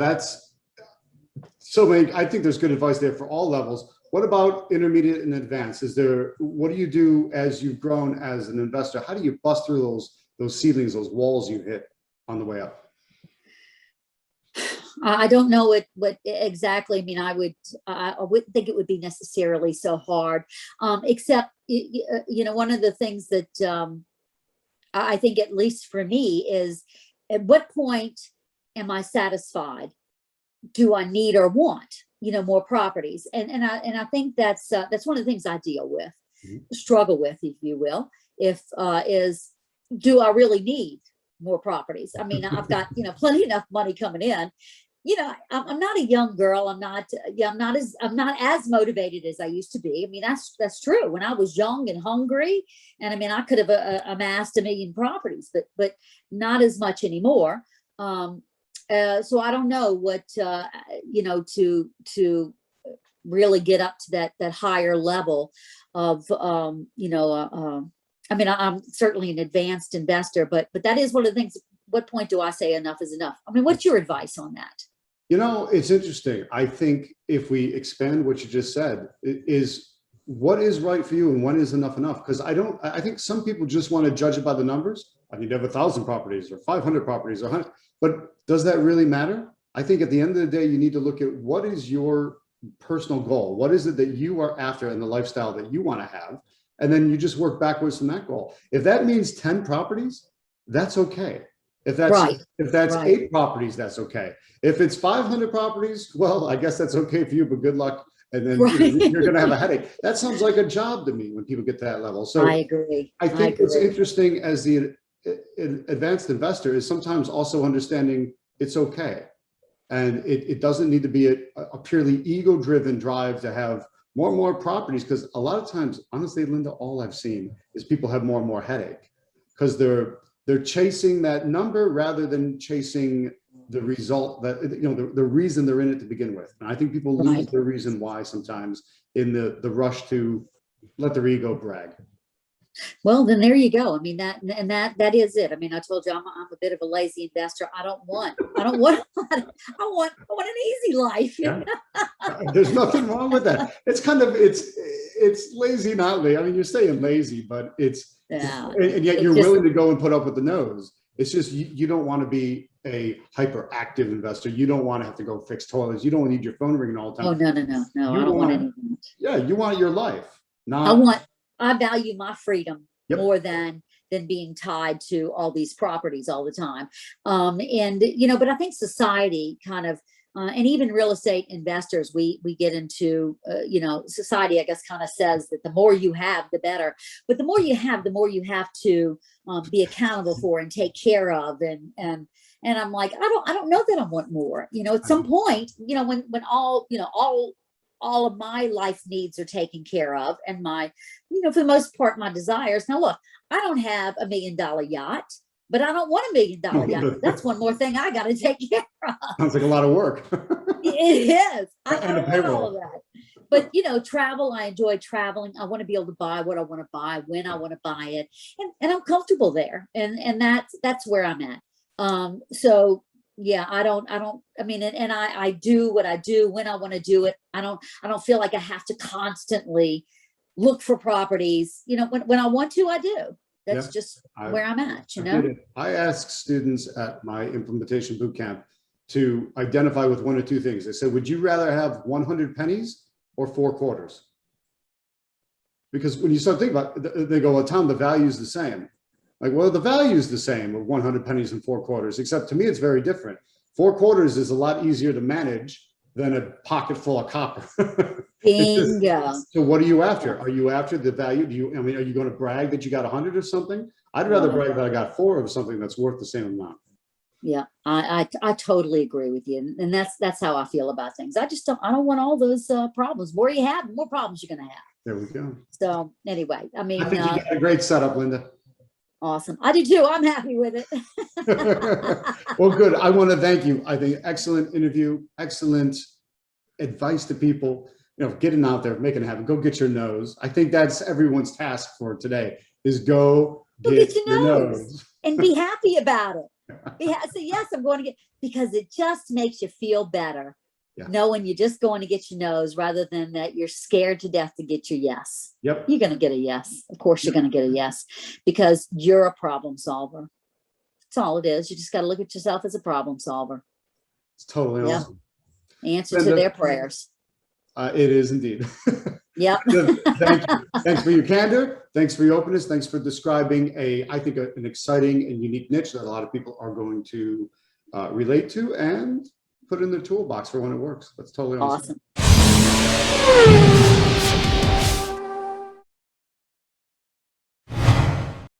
I think there's good advice there for all levels. What about intermediate and advanced? What do you do as you've grown as an investor? How do you bust through those ceilings, those walls you hit on the way up? I don't know what exactly. I mean, I wouldn't think it would be necessarily so hard, except, one of the things that I think, at least for me, is at what point am I satisfied? Do I need or want, more properties? And I think that's one of the things I deal with, struggle with, if you will, is do I really need more properties? I mean, I've got, plenty enough money coming in. I'm not a young girl. I'm not as motivated as I used to be. I mean, that's true. When I was young and hungry, and I mean, I could have amassed 1 million properties, but not as much anymore. So I don't know what, to really get up to that higher level of, I mean, I'm certainly an advanced investor, but that is one of the things. What point do I say enough is enough? I mean, what's your advice on that? It's interesting. I think if we expand what you just said, is what is right for you and when is enough? Because I think some people just want to judge it by the numbers. I need to have 1,000 properties or 500 properties or 100, but does that really matter? I think at the end of the day, you need to look at what is your personal goal? What is it that you are after in the lifestyle that you want to have? And then you just work backwards from that goal. If that means 10 properties, that's okay. If that's 8 properties, that's okay. If it's 500 properties, well, I guess that's okay for you, but good luck. And then you're going to have a headache. That sounds like a job to me when people get to that level. So I agree. I think what's interesting as the advanced investor is sometimes also understanding it's okay. And it doesn't need to be a purely ego-driven drive to have more and more properties, because a lot of times, honestly, Linda, all I've seen is people have more and more headache because they're chasing that number rather than chasing the result that, the reason they're in it to begin with. And I think people lose the reason why sometimes in the rush to let their ego brag. Well, then there you go. I mean, that is it. I mean, I told you I'm a bit of a lazy investor. I don't want, I want an easy life. Yeah. There's nothing wrong with that. It's kind of, it's lazy, not lazy. I mean, you're saying lazy, but Yeah, and yet it you're just, willing to go and put up with the nose. It's just, you don't want to be a hyperactive investor. You don't want to have to go fix toilets. You don't need your phone ringing all the oh, time. no, I You don't want want, any of that. yeah, you want your life, I not, want, I value my freedom yep. more than being tied to all these properties all the time. And but I think society kind of, and even real estate investors, we get into, society, I guess, kind of says that the more you have, the better. But the more you have, the more you have to be accountable for and take care of. And I'm like, I don't know that I want more. At some point, when all of my life needs are taken care of, and my, for the most part, my desires. Now, look, I don't have $1 million yacht, but I don't want $1 million yacht. That's one more thing I got to take care of. Sounds like a lot of work. It is. I And don't a want all payroll. of that. But travel, I enjoy traveling. I want to be able to buy what I want to buy when I want to buy it. And I'm comfortable there. And that's where I'm at. So yeah, I mean, and I do what I do when I want to do it. I don't feel like I have to constantly look for properties. When I want to, I do. That's Yeah. just where I'm at, I get it. I ask students at my implementation boot camp to identify with one or two things. They said, would you rather have 100 pennies or 4 quarters? Because when you start thinking about it, they go, well, Tom, the value is the same. Like, well, the value is the same of 100 pennies and 4 quarters, except to me, it's very different. 4 quarters is a lot easier to manage than a pocket full of copper. Bingo. So what are you after? Are you after the value? Are you going to brag that you got 100 or something? I'd rather brag that I got 4 of something that's worth the same amount. Yeah, I totally agree with you, and that's how I feel about things. I don't want all those problems. More you have, the more problems you're gonna have. There we go. So anyway, I mean, I think you got a great setup, Linda. awesome. I do too. I'm happy with it. Well, good. I want to thank you. I think excellent interview, excellent advice to people. Getting out there, making it happen. Go get your nose. I think that's everyone's task for today: is go get your nose and be happy about it. Say yes, I'm going to get, because it just makes you feel better. Yeah. Knowing you're just going to get your nose rather than that you're scared to death to get your yes. Yep. You're going to get a yes. Of course you're going to get a yes, because you're a problem solver. That's all it is. You just got to look at yourself as a problem solver. It's totally awesome. Answer to their prayers. It is indeed. Yep. Thank you. Thanks for your candor. Thanks for your openness. Thanks for describing I think an exciting and unique niche that a lot of people are going to relate to and put in their toolbox for when it works. That's totally awesome.